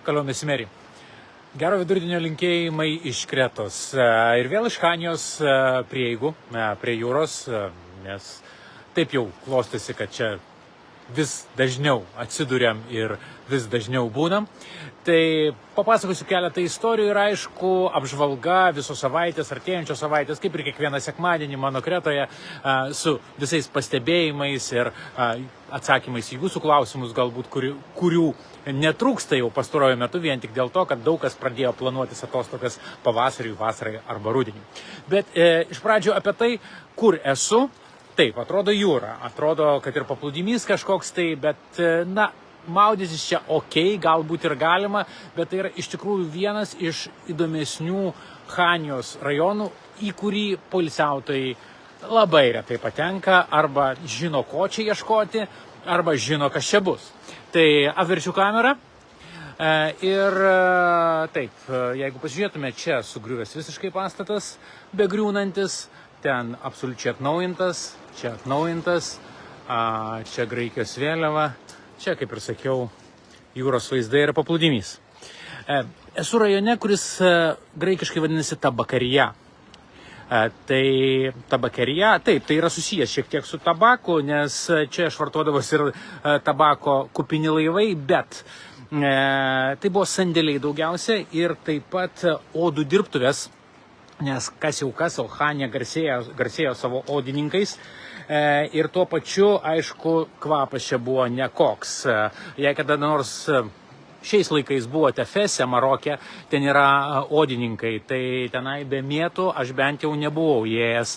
Kalionės merį. Gero vidurdienio linkėjimai iš Kretos ir vėl iš Chanijos prieigų prie jūros, nes taip jau klostėsi, kad čia vis dažniau atsiduriam ir vis dažniau būnam. Tai papasakosiu keletą istorijų ir aišku apžvalga visos savaitės, artėjančios savaitės, kaip ir kiekvieną sekmadienį mano Kretoje, su visais pastebėjimais ir atsakymais į jūsų klausimus, galbūt kurių netrūksta jau pastaruoju metu vien tik dėl to, kad daug kas pradėjo planuotis atostogas pavasariui, vasarai arba rudeniui. Bet iš pradžių apie tai, kur esu. Taip, atrodo jūra, atrodo, kad ir paplūdimys kažkoks tai, bet, maudytis čia okei, galbūt ir galima, bet tai yra iš tikrųjų vienas iš įdomesnių Chanijos rajonų, į kurį poilsiautojai labai retai patenka, arba žino, ko čia ieškoti, arba žino, kas čia bus. Tai apverčiu kamerą ir taip, jeigu pasižiūrėtume, čia sugriuvęs visiškai pastatas, begriūnantis, ten absoliučiai atnaujintas, čia atnaujintas, čia Graikijos vėliava, čia, kaip ir sakiau, jūros vaizdai ir paplūdimys. Esu rajone, kuris graikiškai vadinasi Tabakarija. Tai Tabakarija, taip, tai yra susijęs šiek tiek su tabaku, nes čia švartuodavosi ir tabako kupini laivai, bet tai buvo sandėliai daugiausia ir taip pat odų dirbtuvės, nes kas jau kas, o Chanija garsėjo savo odininkais. Ir tuo pačiu, aišku, kvapas čia buvo nekoks. Jei kada nors šiais laikais buvote Fese, Maroke, ten yra odininkai, tai tenai be mėtų aš bent jau nebuvau įėjęs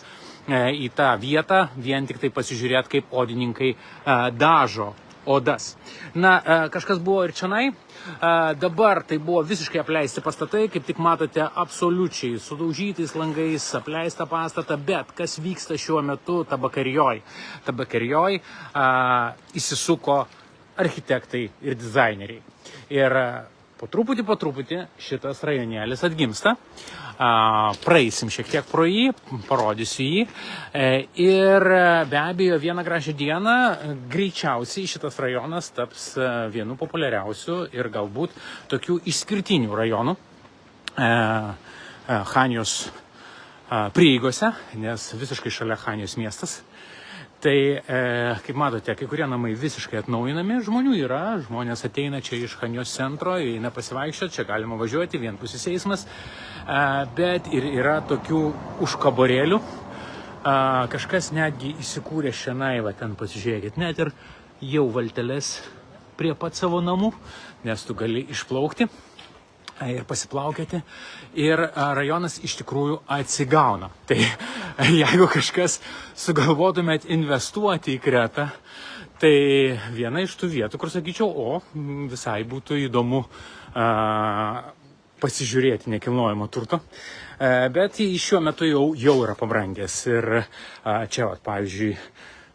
į tą vietą, vien tik tai pasižiūrėti, kaip odininkai dažo odas. Kažkas buvo ir čionai. Dabar tai buvo visiškai apleisti pastatai, kaip tik matote, absoliučiai sudaužytais langais apleistą pastatą, bet kas vyksta šiuo metu Tabakarijoj? Tabakarijoj įsisuko architektai ir dizaineriai. Ir po truputį šitas rajonėlis atgimsta. Praeisim šiek tiek pro jį, parodysiu jį. Ir be abejo, vieną gražią dieną greičiausiai šitas rajonas taps vienu populiariausių ir galbūt tokių išskirtinių rajonų Chanijos prieigose, nes visiškai šalia Chanijos miestas. Tai, kaip matote, kai kurie namai visiškai atnaujinami, žmonių yra, žmonės ateina čia iš Chanijos centro, eina pasivaikščioti, čia galima važiuoti, vienpusis eismas, bet ir yra tokių užkaborėlių, kažkas netgi įsikūrė šiandien, va ten pasižiūrėkit, net ir jau valteles prie pat savo namų, nes tu gali išplaukti ir pasiplaukioti, ir rajonas iš tikrųjų atsigauna. Tai jeigu kažkas sugalvotumėt investuoti į Kretą, tai viena iš tų vietų, kur sakyčiau, visai būtų įdomu pasižiūrėti nekilnojamo turto, bet šiuo metu jau yra pabrangęs. Ir čia, pavyzdžiui,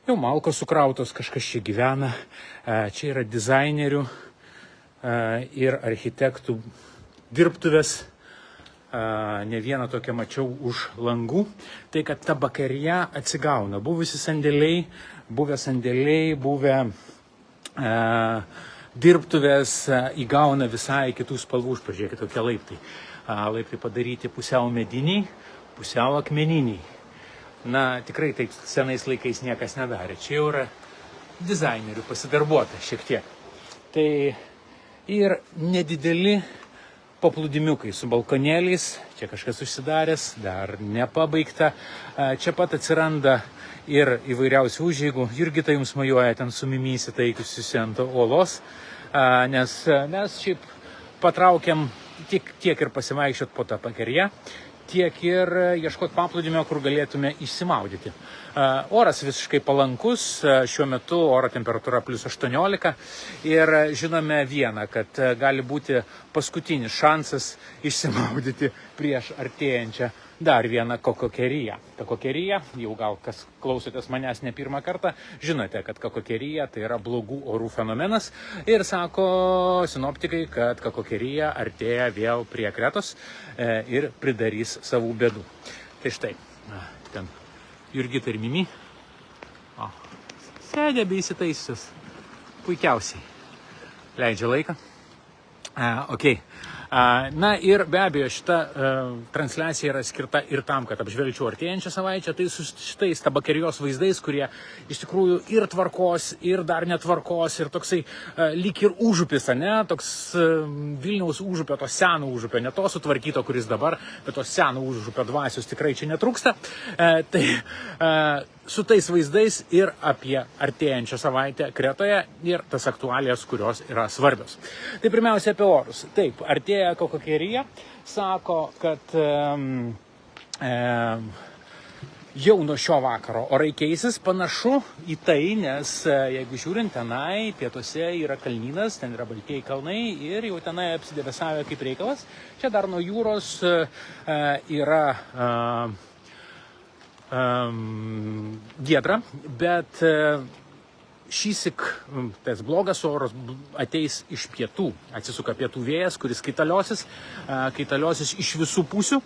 jau malkos sukrautos, kažkas čia gyvena, čia yra dizainerių ir architektų dirbtuvės, ne vieną tokią mačiau už langų. Tai, kad Tabakarija atsigauna. Buvę sandėliai, buvę dirbtuvės įgauna visai kitų spalvų. Pažiūrėkite, tokie laiptai. Laiptai padaryti pusiau mediniai, pusiau akmeniniai. Tikrai taip senais laikais niekas nedarė. Čia jau yra dizainerių pasidarbuota šiek tiek. Tai ir nedideli paplūdimiukai su balkonėliais, čia kažkas užsidaręs, dar nepabaigta. Čia pat atsiranda ir įvairiausių užeigų. Jurgita jums mojuoja ten su Mimi įsitaikusiusi ant olos, nes mes šiaip patraukiam tiek ir pasivaikščiot po Tabakariją, tiek ir ieškoti paplūdimio, kur galėtume išsimaudyti. Oras visiškai palankus, šiuo metu oro temperatūra +18 ir žinome vieną, kad gali būti paskutinis šansas išsimaudyti prieš artėjančią dar vieną Kakokerija. Kakokerija, jau gal kas klausotės manęs ne pirmą kartą, žinote, kad Kakokerija tai yra blogų orų fenomenas ir sako sinoptikai, kad Kakokerija artėja vėl prie Kretos ir pridarys savų bėdų. Tai štai, ten Jurgita ir Mimi sėdė bei įsitaisius puikiausiai leidžia laiką. Okay. Na ir be abejo, šita transliacija yra skirta ir tam, kad apžvelgčiau artėjančią savaitę, tai su šitais tabakerijos vaizdais, kurie iš tikrųjų ir tvarkos, ir dar netvarkos, ir toksai lyg ir užupis, ne, toks Vilniaus užupio, to seno užupio, ne to sutvarkyto, kuris dabar, bet to seno užupio dvasios tikrai čia netrūksta. Su tais vaizdais ir apie artėjančią savaitę Kretoje ir tas aktualijas, kurios yra svarbios. Tai pirmiausia apie orus. Taip, artėja Kokokerija, sako, kad jau nuo šio vakaro orai keisis, panašu į tai, nes jeigu žiūrint tenai, pietuose yra kalnynas, ten yra baltieji kalnai ir jau tenai apsidebesavę kaip reikalas. Čia dar nuo jūros yra giedra, bet šįsyk tas blogas oras ateis iš pietų, atsisuka pietų vėjas, kuris kaitaliosis iš visų pusių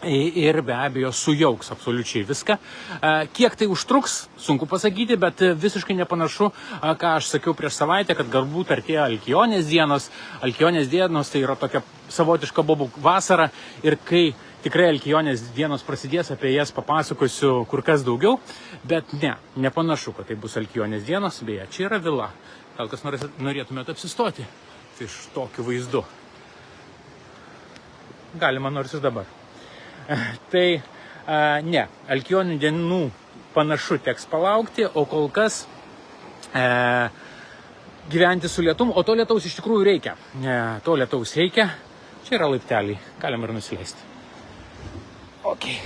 ir be abejo sujauks absoliučiai viską. Kiek tai užtruks, sunku pasakyti, bet visiškai nepanašu, ką aš sakiau prieš savaitę, kad galbūt artėja Alkionės dienos. Alkionės dienos tai yra tokia savotiška bobų vasara ir kai tikrai Alkionės dienos prasidės, apie jas papasakosiu kur kas daugiau, bet nepanašu, kad tai bus Alkionės dienos, beje, čia yra vila. Gal kas norėtumėte apsistoti iš tokiu vaizdu? Galima nors ir dabar. Tai ne, Alkionių dienų panašu teks palaukti, o kol kas gyventi su lietum, o to lietaus iš tikrųjų reikia. To lietaus reikia, čia yra laipteliai, galima ir nusileisti. Okay.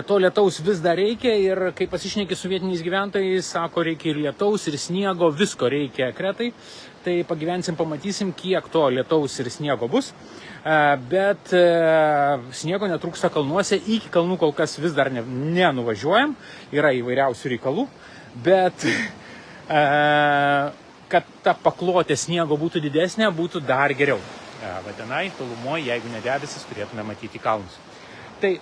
To lietaus vis dar reikia ir kai pasišneki su vietiniais gyventojais, sako, reikia ir lietaus, ir sniego, visko reikia Kretai. Tai pagyvensim, pamatysim, kiek to lietaus ir sniego bus. Bet sniego netrūksta kalnuose, iki kalnų kol kas vis dar nenuvažiuojam, yra įvairiausių reikalų, bet kad ta paklotė sniego būtų didesnė, būtų dar geriau. Va tenai, tolumoje, jeigu ne debesis, turėtume matyti kalnus. Tai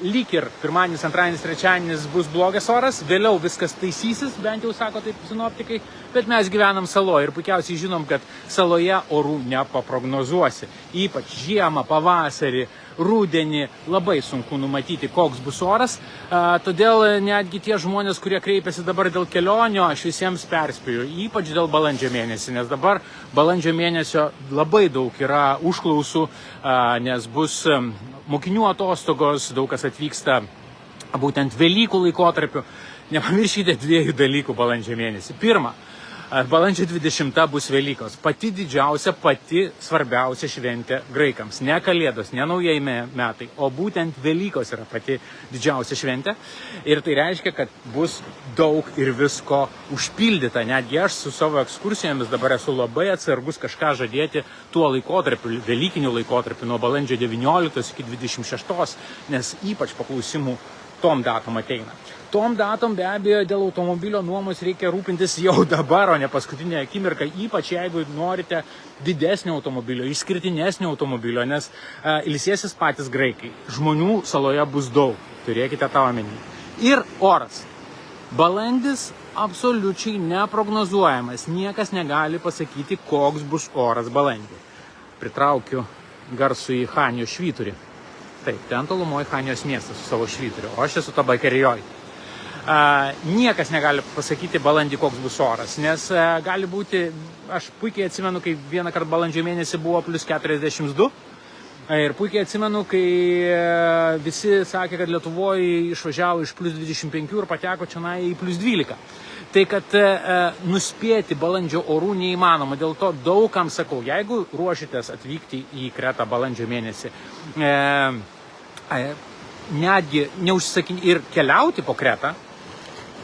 lyg ir pirmadienis, antradienis, trečiadienis bus blogas oras, vėliau viskas taisysis, bent jau sako taip sinoptikai, bet mes gyvenam saloje ir puikiausiai žinom, kad saloje orų nepaprognozuosi. Ypač žiemą, pavasarį, rudenį labai sunku numatyti, koks bus oras, todėl netgi tie žmonės, kurie kreipiasi dabar dėl kelionio, aš visiems perspėju, ypač dėl balandžio mėnesį, nes dabar balandžio mėnesio labai daug yra užklausų, nes bus mokinių atostogos, daug kas atvyksta būtent Velykų laikotarpiu. Nepamirškite dviejų dalykų balandžio mėnesį. Pirma, balandžio 20 bus Velykos. Pati didžiausia, pati svarbiausia šventė graikams. Ne Kalėdos, ne naujieji metai, o būtent Velykos yra pati didžiausia šventė. Ir tai reiškia, kad bus daug ir visko užpildyta. Netgi aš su savo ekskursijomis dabar esu labai atsargus kažką žadėti tuo laikotarpiu, Velykiniu laikotarpiu, nuo balandžio 19 iki 26, nes ypač paklausimų tom datom ateina. Tom datom be abejo dėl automobilio nuomos reikia rūpintis jau dabar, o ne paskutinę akimirką, ypač jeigu norite didesnio automobilio, išskirtinesnio automobilio, nes ilsėsis patys graikai. Žmonių saloje bus daug, turėkite tą omeny. Ir oras. Balandis absoliučiai neprognozuojamas, niekas negali pasakyti, koks bus oras balandį. Pritraukiu garsų į Chanijos švyturį. Taip, ten tolumoje Chanijos miestas su savo švyturiu, o aš esu Tabakerijoje. Niekas negali pasakyti balandį, koks bus oras, nes gali būti, aš puikiai atsimenu, kai vieną kartą balandžio mėnesį buvo plus 42 ir puikiai atsimenu, kai visi sakė, kad Lietuvoje išvažiavo iš plus 25 ir pateko čia į plus 12. Tai kad nuspėti balandžio orų neįmanoma, dėl to daugam sakau, jeigu ruošitės atvykti į Kretą balandžio mėnesį, netgi neužsisakinti ir keliauti po Kretą,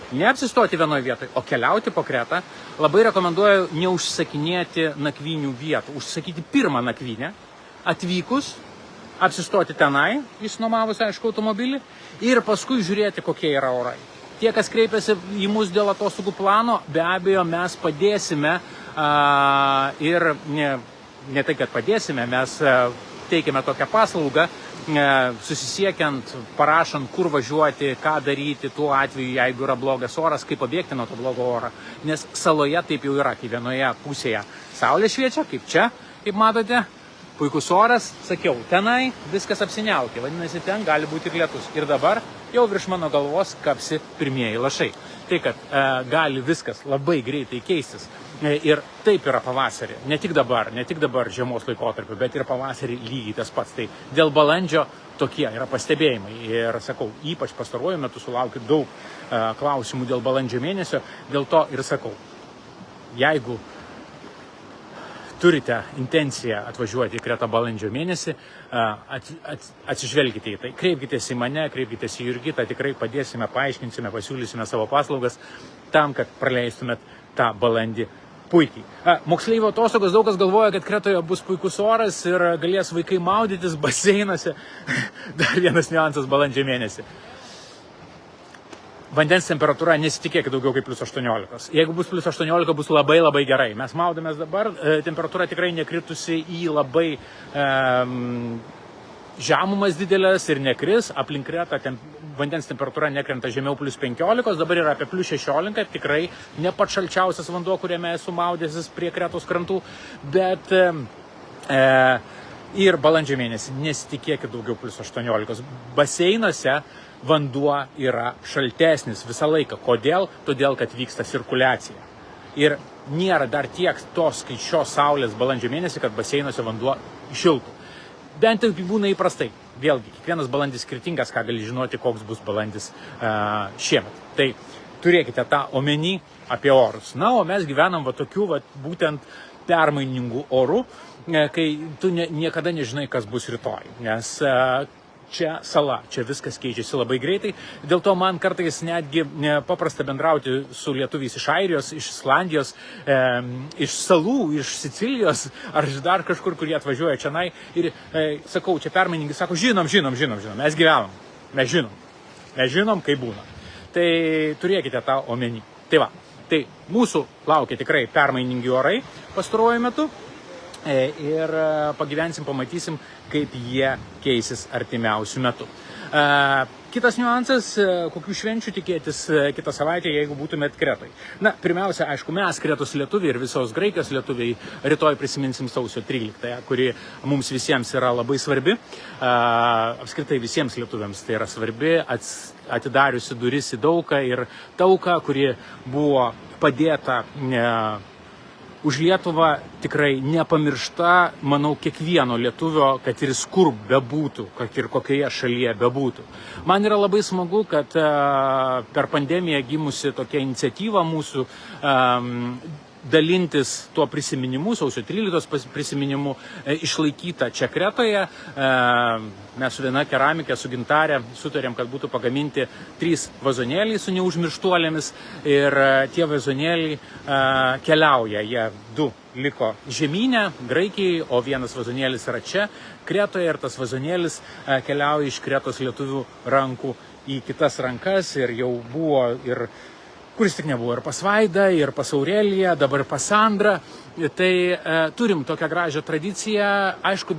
neapsistoti vienoje vietoje, o keliauti po Kretą, labai rekomenduoju neužsisakinėti nakvynių vietų, užsisakyti pirmą nakvynę, atvykus, apsistoti tenai, išnuomavus, aišku, automobilį ir paskui žiūrėti, kokie yra orai. Tie, kas kreipiasi į mus dėl atostogų plano, be abejo, mes padėsime ir ne tai, kad padėsime, mes teikiame tokią paslaugą, susisiekiant, parašant, kur važiuoti, ką daryti tuo atveju, jeigu yra blogas oras, kaip pabėgti nuo to blogo oro. Nes saloje taip jau yra, kai vienoje pusėje saulė šviečia, kaip čia, kaip matote, puikus oras, sakiau, tenai viskas apsiniaukė, vadinasi, ten gali būti ir lietus. Ir dabar jau virš mano galvos kapsi pirmieji lašai. Tai, kad gali viskas labai greitai keistis. Ir taip yra pavasarį, ne tik dabar žiemos laikotarpiu, bet ir pavasarį lygiai tas pats. Tai dėl balandžio tokie yra pastebėjimai. Ir sakau, ypač pastaruoju metu sulaukiu daug klausimų dėl balandžio mėnesio, dėl to ir sakau, jeigu turite intenciją atvažiuoti į Kretą balandžio mėnesį, atsižvelkite į tai. Kreipkitės į mane, kreipkitės į Jurgitą, tikrai padėsime, paaiškinsime, pasiūlysime savo paslaugas tam, kad praleistumėt tą balandį puikiai. Moksleivio atostogos, daug kas galvoja, kad Kretoje bus puikus oras ir galės vaikai maudytis baseinuose. Dar vienas niuansas balandžio mėnesį. Vandens temperatūra nesitikėkit daugiau kaip plus 18. Jeigu bus plus 18, bus labai labai gerai. Mes maudomės dabar, temperatūra tikrai nekritusi į labai žemumas didelės ir nekris. Aplink Kretą vandens temperatūra nekrenta žemiau plus 15, dabar yra apie plus 16, tikrai ne pats šalčiausias vanduo, kuriame esu maudęsis prie Kretos krantų, bet ir balandžio mėnesį nesitikėkit daugiau plus 18. Baseinuose vanduo yra šaltesnis visą laiką. Kodėl? Todėl, kad vyksta cirkuliacija. Ir nėra dar tiek tos skaičios saulės balandžio mėnesį, kad baseinuose vanduo šiltų. Bent jau būna įprastai. Vėlgi, kiekvienas balandis skirtingas, ką gali žinoti, koks bus balandis šiemet. Tai turėkite tą omeny apie orus. Na, o mes gyvenam tokių būtent permainingų orų, kai tu niekada nežinai, kas bus rytoj. Nes čia sala, čia viskas keičiasi labai greitai. Dėl to man kartais netgi paprasta bendrauti su lietuviais iš Airijos, iš Islandijos, iš salų, iš Sicilijos ar iš dar kažkur, kurie atvažiuoja čionai. Ir sakau, čia permainingi, sako, žinom, mes gyvenam, mes žinom, kaip būna. Tai turėkite tą omeny. Tai va, tai mūsų laukia tikrai permainingi orai pastaruoju metu. Ir pagyvensim, pamatysim, kaip jie keisis artimiausių metų. Kitas niuansas, kokių švenčių tikėtis kitą savaitę, jeigu būtumėt Kretoj. Na, pirmiausia, aišku, mes Kretos lietuviai ir visos Graikijos lietuviai rytoj prisiminsim sausio 13, kuri mums visiems yra labai svarbi. Apskritai visiems lietuviams tai yra svarbi, atidariusi duris į Dauką ir Tauką, kuri buvo padėta už Lietuvą tikrai nepamiršta, manau, kiekvieno lietuvio, kad ir kur bebūtų, kad ir kokioje šalyje bebūtų. Man yra labai smagu, kad per pandemiją gimusi tokia iniciatyva mūsų dalintis tuo prisiminimu, sausio 13 prisiminimu, išlaikyta čia Kretoje. Mes su viena keramikė, su Gintarė, sutarėm, kad būtų pagaminti 3 vazonėliai su neužmirštuolėmis ir tie vazonėliai keliauja. Jie 2 liko žemynę, Graikijai, o 1 vazonėlis yra čia, Kretoje, ir tas vazonėlis keliauja iš Kretos lietuvių rankų į kitas rankas ir jau buvo ir kuris tik nebuvo, ir pas Vaidą, ir pas Aureliją, dabar pas Sandrą. Tai turim tokią gražią tradiciją. Aišku,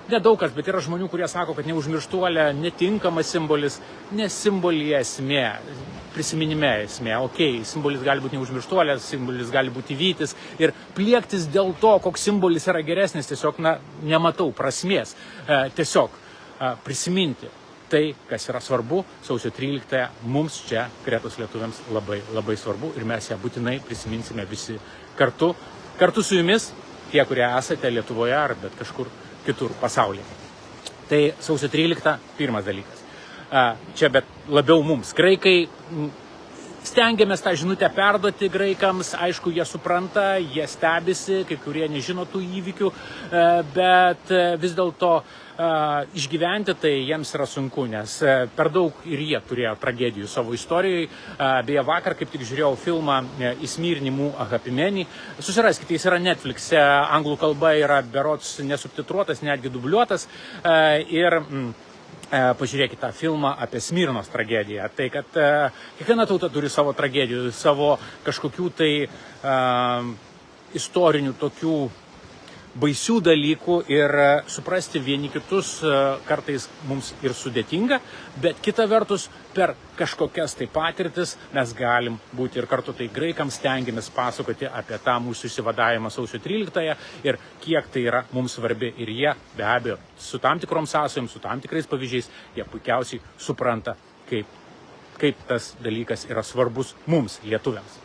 nedaug kas, bet yra žmonių, kurie sako, kad neužmirštuolė netinkamas simbolis, nes simbolyje esmė, prisiminime esmė. Okei, simbolis gali būti neužmirštuolė, simbolis gali būti vytis. Ir pliektis dėl to, koks simbolis yra geresnis, tiesiog nematau prasmės. Tiesiog prisiminti tai, kas yra svarbu, sausio 13 mums čia, Kretos lietuviams, labai, labai svarbu ir mes ją būtinai prisiminsime visi kartu. Kartu su jumis, tie, kurie esate Lietuvoje ar bet kažkur kitur pasaulyje. Tai sausio 13 pirmas dalykas. Čia bet labiau mums. Graikai, stengiamės tą žinutę perduoti graikams, aišku, jie supranta, jie stebisi, kai kurie nežino tų įvykių, bet vis dėlto išgyventi tai jiems yra sunku, nes per daug ir jie turėjo tragedijų savo istorijoje. Beje, vakar kaip tik žiūrėjau filmą Įsmirnimų Ahapimeni. Susiraskite, jis yra Netflix'e, anglų kalba yra berods nesubtitruotas, netgi dubliuotas. Ir pažiūrėkite tą filmą apie Smirnos tragediją. Tai, kad kiekviena tauta turi savo tragedijų, savo kažkokių tai istorinių tokių baisių dalykų ir suprasti vieni kitus kartais mums ir sudėtinga, bet kita vertus per kažkokias tai patirtis mes galim būti ir kartu. Tai graikams stengiamės pasakoti apie tą mūsų išsivadavimą sausio 13-ąją ir kiek tai yra mums svarbi. Ir jie be abejo su tam tikrom sąsajom, su tam tikrais pavyzdžiais, jie puikiausiai supranta, kaip tas dalykas yra svarbus mums, lietuviams.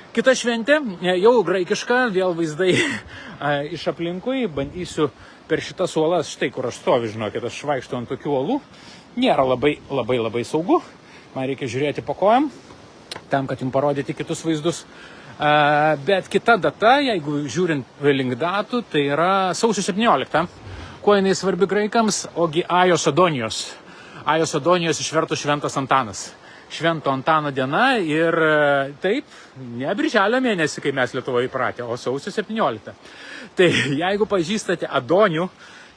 Kita šventė, jau graikiška, vėl vaizdai iš aplinkui, bandysiu per šitas uolas, štai kur aš stoviu, žinokit, aš vaikštau ant tokių uolų, nėra labai saugu, man reikia žiūrėti po kojam, tam, kad jums parodyti kitus vaizdus. Bet kita data, jeigu žiūrint link datų, tai yra sausio 17, kuo jinai svarbi graikams, ogi Ajos Adonijos. Ajos Adonijos išvertus Šventas Antanas. Švento Antano diena ir taip, ne birželio mėnesį, kai mes Lietuvoje įpratę, o sausio 17. Tai jeigu pažįstate Adonių,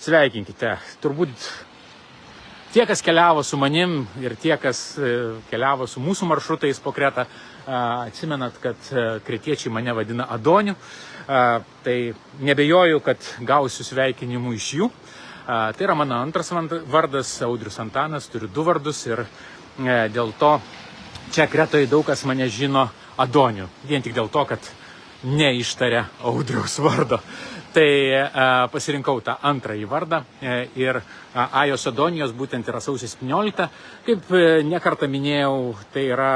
sveikinkite. Turbūt tie, kas keliavo su manim ir tie, kas keliavo su mūsų maršrutais po Kretą, atsimenat, kad kretiečiai mane vadina Adoniu. Tai nebejoju, kad gausiu sveikinimų iš jų. Tai yra mano antras vardas, Audrius Antanas, turiu 2 vardus ir dėl to čia Kretoje daug kas mane žino Adoniu, vien tik dėl to, kad neištarė Audriaus vardo. Tai pasirinkau tą antrąjį vardą ir Ajos Adonijos būtent yra sausio 17. Kaip nekartą minėjau, tai yra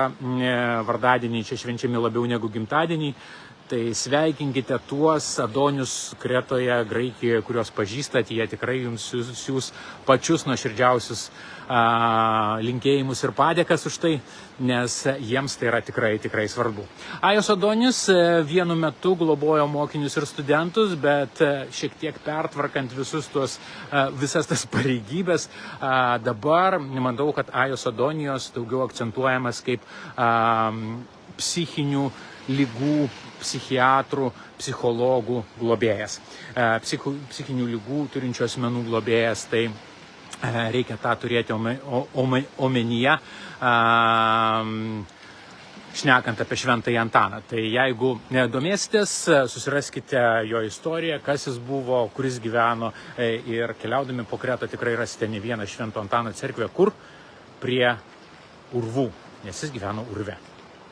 vardadieniai čia švenčiami labiau negu gimtadieniai. Tai sveikinkite tuos Adonius Kretoje, Graikijoje, kuriuos pažįstat, jie tikrai jums siūs pačius nuoširdžiausius linkėjimus ir padėkas už tai, nes jiems tai yra tikrai svarbu. Ajos Adonis vienu metu globojo mokinius ir studentus, bet šiek tiek pertvarkant visas tas pareigybės, dabar manau, kad Ajos Adonijos daugiau akcentuojamas kaip psichinių lygų, psichiatrų, psichologų globėjas. Psichinių lygų turinčių asmenų globėjas, tai reikia tą turėti omenyje, šnekant apie Šventąjį Antaną. Tai jeigu domėsitės, susiraskite jo istoriją, kas jis buvo, kur jis gyveno ir keliaudami po Kretą tikrai rasite ne vieną Švento Antano cerkvę, kur prie urvų, nes jis gyveno urve.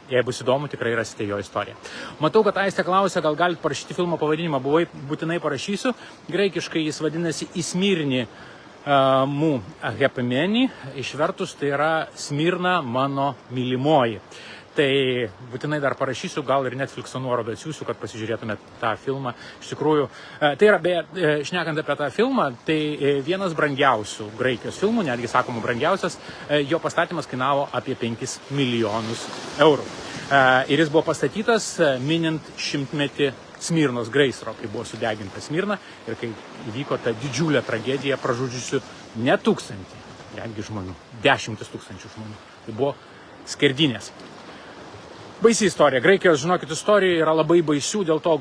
Jei bus įdomu, tikrai rasite jo istoriją. Matau, kad Aistė klausia, gal galite parašyti filmo pavadinimą, būtinai parašysiu. Graikiškai jis vadinasi Ismirni mu Hepimeni, išvertus tai yra Smirna mano mylimoji. Tai būtinai dar parašysiu, gal ir Netflix'o nuorodą atsiųsiu, kad pasižiūrėtumėte tą filmą. Iš tikrųjų, tai yra, beje, šnekant apie tą filmą, tai vienas brangiausių Graikijos filmų, netgi sakoma brangiausias, jo pastatymas kainavo apie 5 milijonus eurų. Ir jis buvo pastatytas minint 100-metį Smirnos gaisro, kai buvo sudeginta Smirna ir kai įvyko ta didžiulė tragedija, pražudžiusių ne 1000, netgi žmonių, 10 000 žmonių. Tai buvo skerdynės. Baisi istorija. Graikijos, žinokit, istorija yra labai baisių, dėl to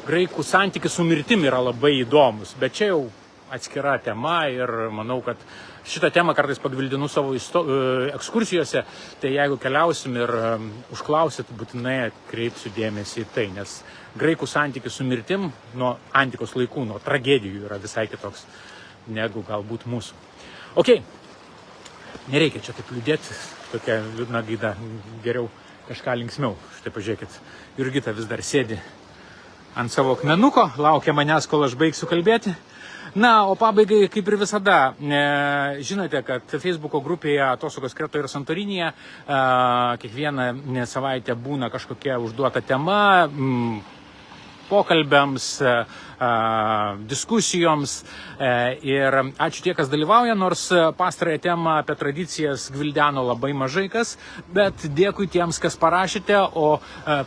graikų santykis su mirtim yra labai įdomus. Bet čia jau atskira tema ir manau, kad šitą temą kartais pagvildinu savo ekskursijose. Tai jeigu keliausim ir užklausit, būtinai atkreipsiu dėmesį į tai, nes graikų santykis su mirtim nuo antikos laikų, nuo tragedijų yra visai kitoks negu galbūt mūsų. Ok, nereikia čia taip liūdėti. Tokia liūdna gaida, geriau kažką linksmiau. Štai pažiūrėkit, Jurgita vis dar sėdi ant savo akmenuko, laukia manęs, kol aš baigsiu kalbėti. Na, o pabaigai, kaip ir visada, žinote, kad Facebooko grupėje Atostogos Kretoje ir Santorinėje kiekvieną savaitę būna kažkokia užduota tema, pokalbiams, diskusijoms ir ačiū tie, kas dalyvauja, nors pastarąją temą apie tradicijas gvildeno labai mažai kas, bet dėkui tiems, kas parašėte, o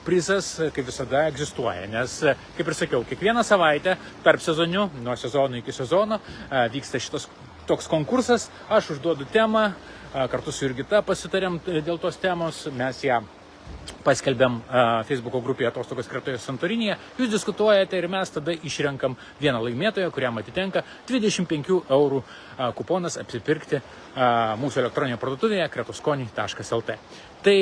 prizas, kaip visada, egzistuoja, nes, kaip ir sakiau, kiekvieną savaitę tarp sezonių, nuo sezono iki sezono, vyksta šitas toks konkursas, aš užduodu temą, kartu su Jurgita pasitarėm dėl tos temos, mes ją paskelbėm Facebooko grupėje Atostogos Kretoje Santorinėje, jūs diskutuojate ir mes tada išrenkam vieną laimėtoją, kuriam atitenka 25 eurų kuponas apsipirkti mūsų elektroninėje parduotuvėje kretoskoniai.lt. Tai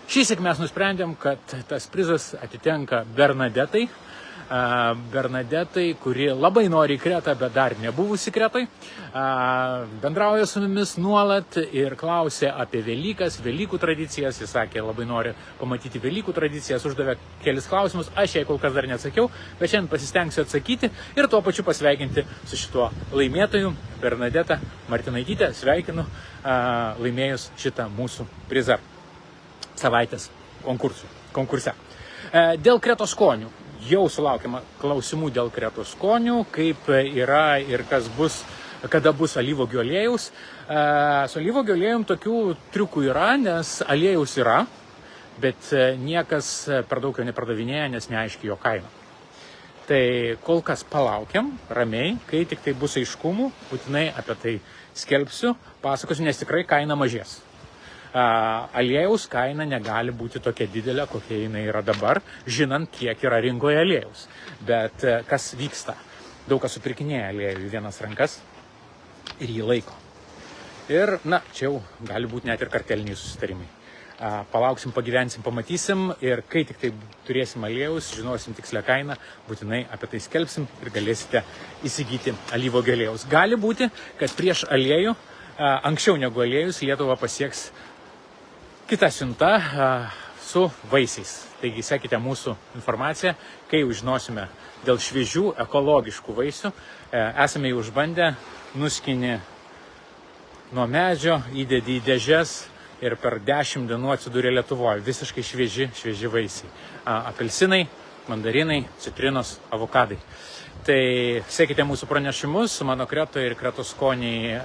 Šįsyk mes nusprendėm, kad tas prizas atitenka Bernadetai. Bernadetai, kuri labai nori į Kretą, bet dar nebuvusi Kretoj. Bendrauja su mumis nuolat ir klausė apie Velykas, Velykų tradicijas. Jis sakė, labai nori pamatyti Velykų tradicijas, uždavė kelis klausimus. Aš jai kol kas dar neatsakiau, bet šiandien pasistengsiu atsakyti ir tuo pačiu pasveikinti su šituo laimėtoju, Bernadeta Martinaitytė. Sveikinu laimėjus šitą mūsų prizą savaitės konkurse. Dėl Kretos skonių. Jau sulaukiama klausimų dėl Kretos skonių, kaip yra ir kas bus, kada bus alyvuogių aliejaus. Su alyvuogių aliejum tokių triukų yra, nes aliejaus yra, bet niekas per daug jo nepardavinėja, nes neaiški jo kaina. Tai kol kas palaukiam ramiai, kai tik tai bus aiškumų, būtinai apie tai skelbsiu, pasakosiu, nes tikrai kaina mažės. Aliejaus kaina negali būti tokia didelė, kokia jinai yra dabar, žinant, kiek yra rinkoje aliejaus. Bet kas vyksta? Daug kas supirkinėja aliejų į vienas rankas ir jį laiko. Ir, čia jau gali būti net ir karteliniai susitarimai. Palauksim, pagyvensim, pamatysim ir kai tik tai turėsim aliejaus, žinosim tikslę kainą, būtinai apie tai skelbsim ir galėsite įsigyti alyvuogių aliejaus. Gali būti, kad prieš aliejų, anksčiau negu aliejus, Lietuvą pasieks kita siunta su vaisiais. Taigi sekite mūsų informaciją, kai žinosime dėl šviežių ekologiškų vaisių. Esame jau išbandę, nuskini nuo medžio, įdedi į dėžes ir per 10 dienų atsidūrė Lietuvoje. Visiškai švieži vaisiai. Apelsinai, mandarinai, citrinos, avokadai. Tai sekite mūsų pranešimus mano Kretoje ir Kretos skoniai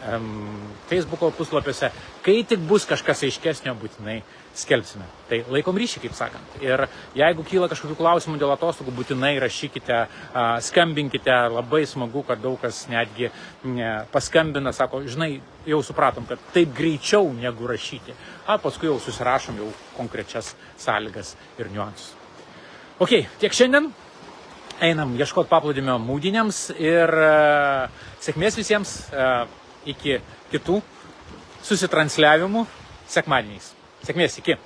Facebooko puslapiuose. Kai tik bus kažkas aiškesnio, būtinai skelbsime. Tai laikom ryšį, kaip sakant. Ir jeigu kyla kažkokių klausimų dėl atostogų, būtinai rašykite, skambinkite. Labai smagu, kad daug kas netgi paskambina, sako, žinai, jau supratom, kad taip greičiau negu rašyti. Paskui jau susirašom jau konkrečias sąlygas ir niuansus. Ok, tiek šiandien. Einam ieškoti paplūdimio maudynėms ir sėkmės visiems iki kitų susitransliavimų sekmadieniais. Sėkmės, iki.